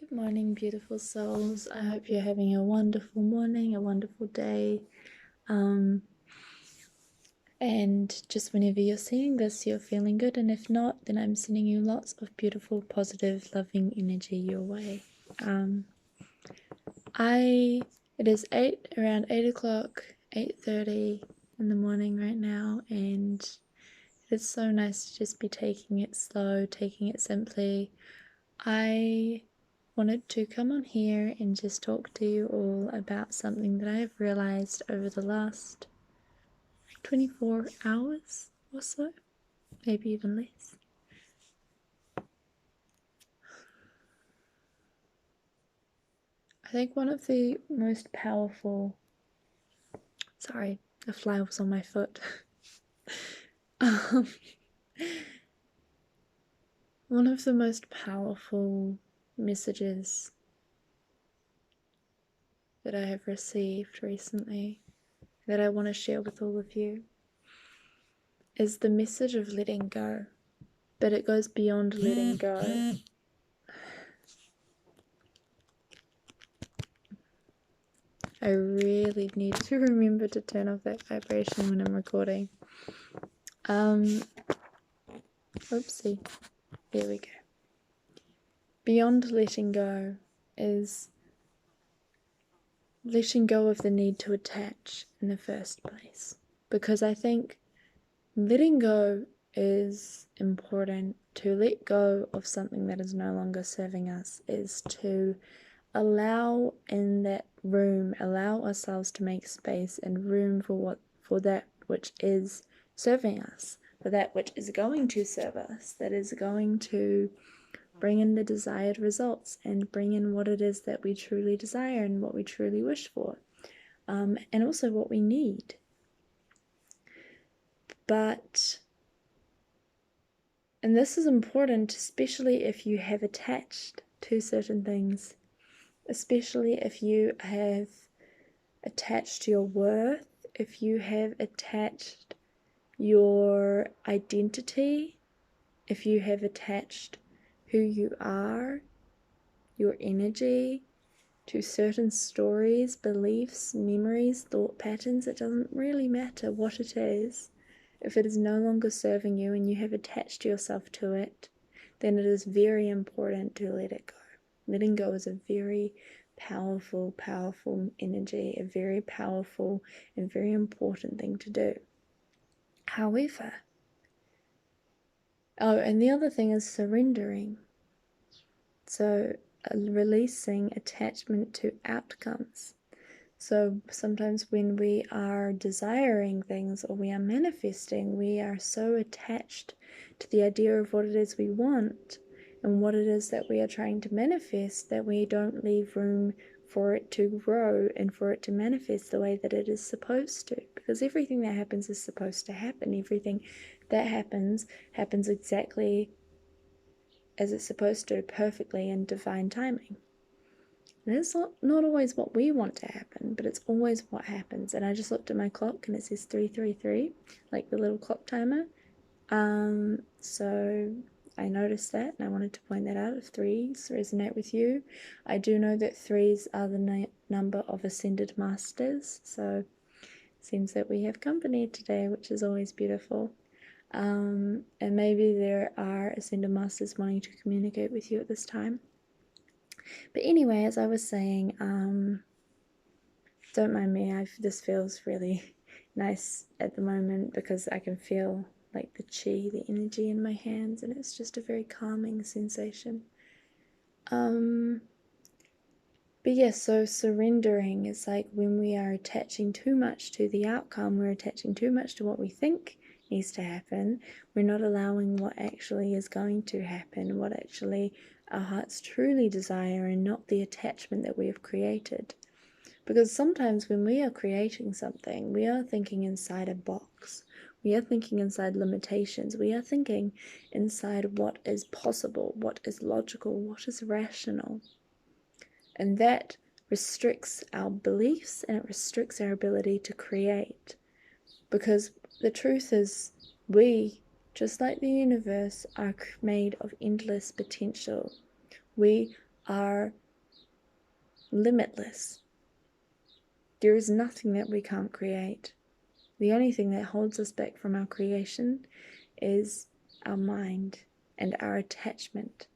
Good morning, beautiful souls. I hope you're having a wonderful morning, a wonderful day. And just whenever you're seeing this, you're feeling good. And if not, then I'm sending you lots of beautiful, positive, loving energy your way. It is around 8 o'clock, 8:30 in the morning right now, and it's so nice to just be taking it slow, taking it simply. I wanted to come on here and just talk to you all about something that I've realized over the last 24 hours or so, maybe even less. I think one of the most powerful, sorry, a fly was on my foot. One of the most powerful messages that I have received recently that I want to share with all of you is the message of letting go, but it goes beyond letting go. I really need to remember to turn off that vibration when I'm recording. Oopsie. There we go. Beyond letting go is letting go of the need to attach in the first place. Because I think letting go is important. To let go of something that is no longer serving us is to allow in that room, allow ourselves to make space and room for that which is serving us, for that which is going to serve us, that is going to bring in the desired results and bring in what it is that we truly desire and what we truly wish for, and also what we need. And this is important, especially if you have attached to certain things, especially if you have attached your worth, if you have attached your identity, if you have attached who you are, your energy, to certain stories, beliefs, memories, thought patterns. It doesn't really matter what it is. If it is no longer serving you and you have attached yourself to it, then it is very important to let it go. Letting go is a very powerful energy, a very powerful and very important thing to do. However, and the other thing is surrendering. So releasing attachment to outcomes. So sometimes when we are desiring things or we are manifesting, we are so attached to the idea of what it is we want and what it is that we are trying to manifest that we don't leave room for it to grow and for it to manifest the way that it is supposed to. Because everything that happens is supposed to happen. Everything that happens exactly as it's supposed to, perfectly in divine timing. And it's not always what we want to happen, but it's always what happens. And I just looked at my clock and it says 333, like the little clock timer. So I noticed that and I wanted to point that out. If threes resonate with you, I do know that threes are the number of ascended masters. So it seems that we have company today, which is always beautiful. And maybe there are ascended masters wanting to communicate with you at this time. But anyway, as I was saying, don't mind me, this feels really nice at the moment because I can feel like the chi, the energy in my hands, and it's just a very calming sensation. But yes, so surrendering is like when we are attaching too much to the outcome, we're attaching too much to what we think needs to happen. We're not allowing what actually is going to happen, what actually our hearts truly desire, and not the attachment that we have created. Because sometimes when we are creating something, we are thinking inside a box. We are thinking inside limitations. We are thinking inside what is possible, what is logical, what is rational. And that restricts our beliefs and it restricts our ability to create. Because the truth is, we, just like the universe, are made of endless potential. We are limitless. There is nothing that we can't create. The only thing that holds us back from our creation is our mind and our attachment.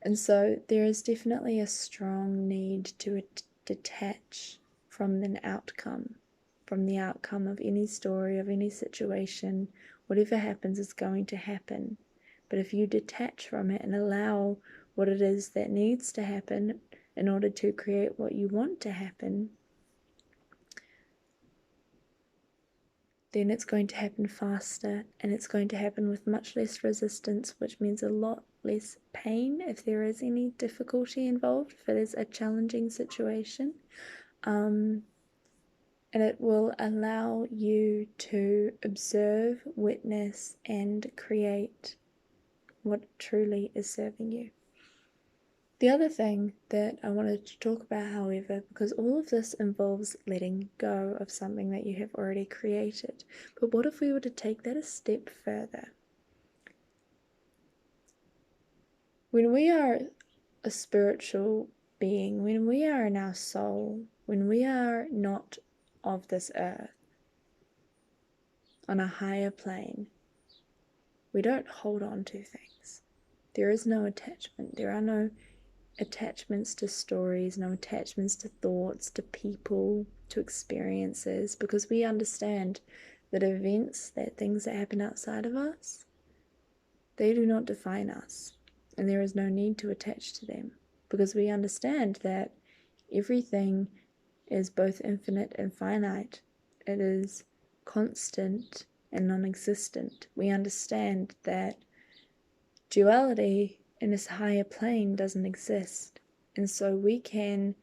And so there is definitely a strong need to detach from the outcome of any story, of any situation. Whatever happens is going to happen. But if you detach from it and allow what it is that needs to happen in order to create what you want to happen, then it's going to happen faster, and it's going to happen with much less resistance, which means a lot less pain if there is any difficulty involved, if it is a challenging situation. And it will allow you to observe, witness, and create what truly is serving you. The other thing that I wanted to talk about, however, because all of this involves letting go of something that you have already created, but what if we were to take that a step further? When we are a spiritual being, when we are in our soul, when we are not of this earth, on a higher plane, we don't hold on to things. There is no attachment. There are no attachments to stories, no attachments to thoughts, to people, to experiences, because we understand that events, that things that happen outside of us, they do not define us, and there is no need to attach to them, because we understand that everything is both infinite and finite. It is constant and non-existent. We understand that duality in this higher plane doesn't exist, and so we can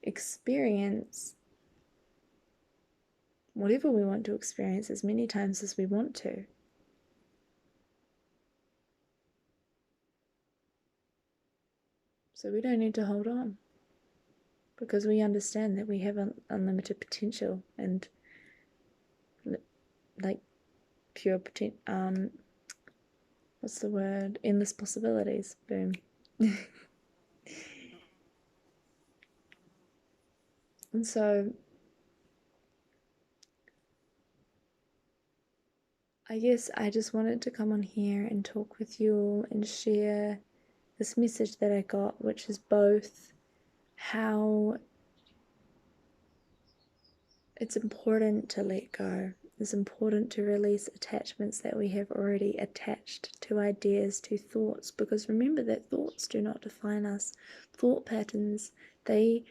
experience whatever we want to experience as many times as we want to. So we don't need to hold on, because we understand that we have unlimited potential and like pure potential. What's the word? Endless possibilities. Boom. And so I guess I just wanted to come on here and talk with you all and share this message that I got, which is both how it's important to let go. It's important to release attachments that we have already attached to ideas, to thoughts, because remember that thoughts do not define us. Thought patterns, they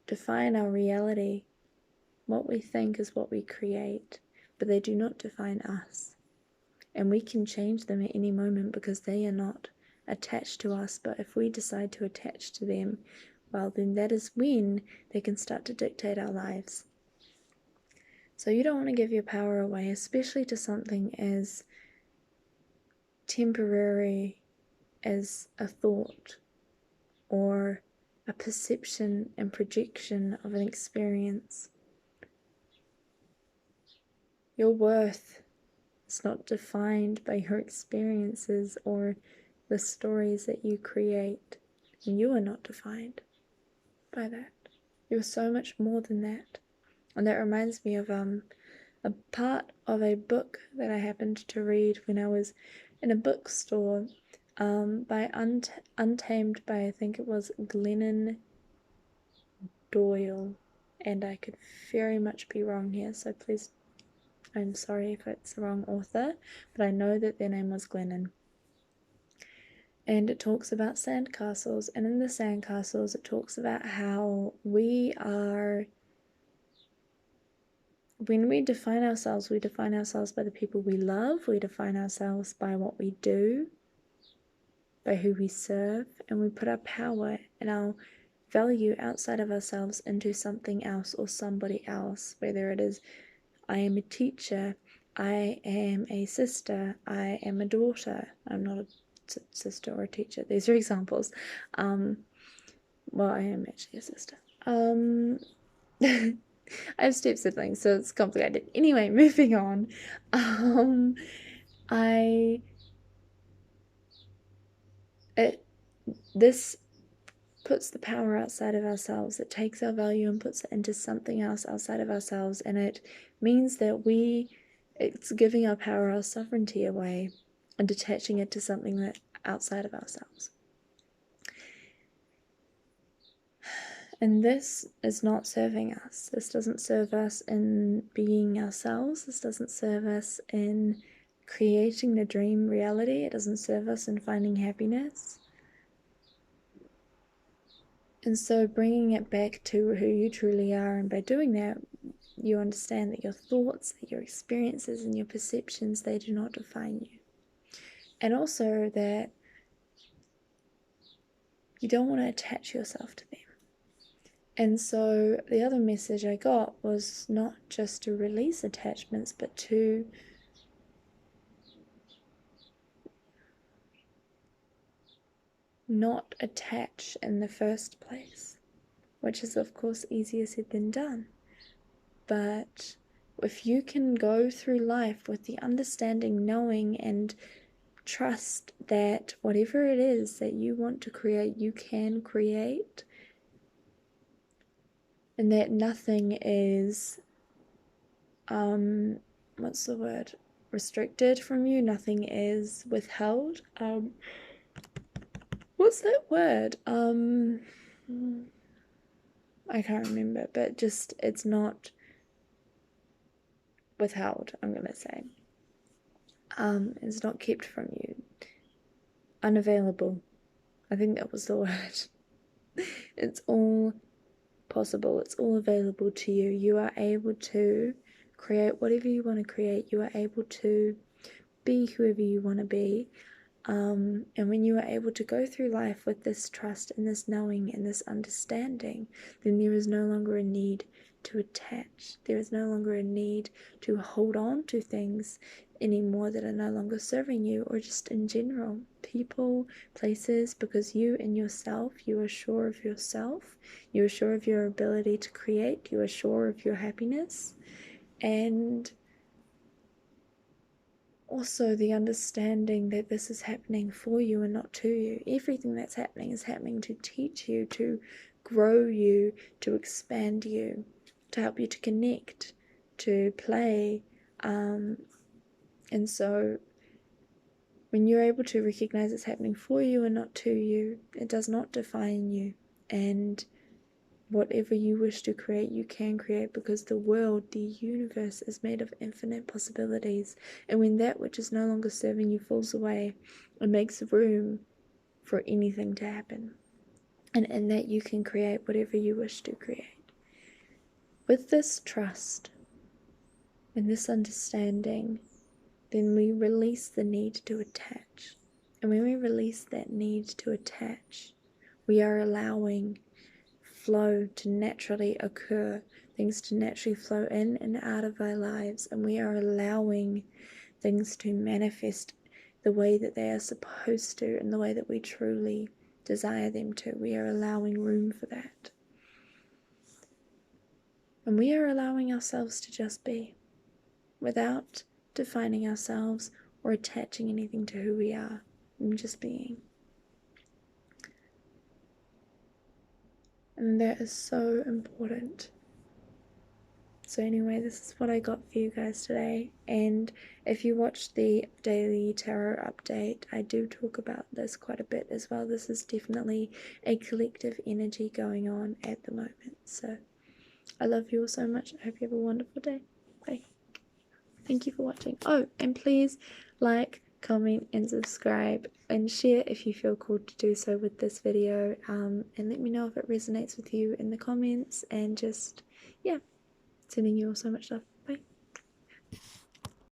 define our reality. What we think is what we create, but they do not define us. And we can change them at any moment because they are not attached to us. But if we decide to attach to them, well, then that is when they can start to dictate our lives. So you don't want to give your power away, especially to something as temporary as a thought or a perception and projection of an experience. Your worth is not defined by your experiences or the stories that you create. And you are not defined by that. You're so much more than that. And that reminds me of a part of a book that I happened to read when I was in a bookstore, by Untamed by, I think it was Glennon Doyle, and I could very much be wrong here, so please, I'm sorry if it's the wrong author, but I know that their name was Glennon. And it talks about sandcastles, and in the sandcastles it talks about how we are, when we define ourselves by the people we love, we define ourselves by what we do, by who we serve, and we put our power and our value outside of ourselves into something else or somebody else, whether it is I am a teacher, I am a sister, I am a daughter. I'm not a sister or a teacher. These are examples. Well, I am actually a sister. I have step siblings, so it's complicated. Anyway, moving on. this puts the power outside of ourselves. It takes our value and puts it into something else outside of ourselves, and it means that it's giving our power, our sovereignty away, and detaching it to something that outside of ourselves. And this is not serving us. This doesn't serve us in being ourselves. This doesn't serve us in creating the dream reality. It doesn't serve us in finding happiness. And so bringing it back to who you truly are, and by doing that, you understand that your thoughts, that your experiences and your perceptions, they do not define you. And also that you don't want to attach yourself to them. And so the other message I got was not just to release attachments, but to not attach in the first place, which is of course easier said than done. But if you can go through life with the understanding, knowing, and trust that whatever it is that you want to create, you can create, and that nothing is, what's the word? Restricted from you, nothing is withheld. What's that word? I can't remember, but just it's not withheld, I'm gonna say. It's not kept from you. Unavailable. I think that was the word. It's all possible. It's all available to you. You are able to create whatever you want to create. You are able to be whoever you want to be. And when you are able to go through life with this trust and this knowing and this understanding, then there is no longer a need to attach. There is no longer a need to hold on to things anymore that are no longer serving you, or just in general, people, places, because you in yourself, you are sure of yourself, you are sure of your ability to create, you are sure of your happiness, and also the understanding that this is happening for you and not to you. Everything that's happening is happening to teach you, to grow you, to expand you, to help you to connect, to play. And so when you're able to recognize it's happening for you and not to you, it does not define you. And whatever you wish to create, you can create, because the world, the universe, is made of infinite possibilities. And when that which is no longer serving you falls away, it makes room for anything to happen. And in that, you can create whatever you wish to create. With this trust and this understanding, then we release the need to attach. And when we release that need to attach, we are allowing flow to naturally occur, things to naturally flow in and out of our lives, and we are allowing things to manifest the way that they are supposed to, and the way that we truly desire them to. We are allowing room for that. And we are allowing ourselves to just be, without defining ourselves or attaching anything to who we are. And just being. And that is so important. So anyway, this is what I got for you guys today. And if you watch the daily tarot update, I do talk about this quite a bit as well. This is definitely a collective energy going on at the moment. So I love you all so much. I hope you have a wonderful day. Bye. Thank you for watching. Oh, and please like, comment, and subscribe, and share if you feel called to do so with this video. And let me know if it resonates with you in the comments. And just, yeah, sending you all so much love. Bye.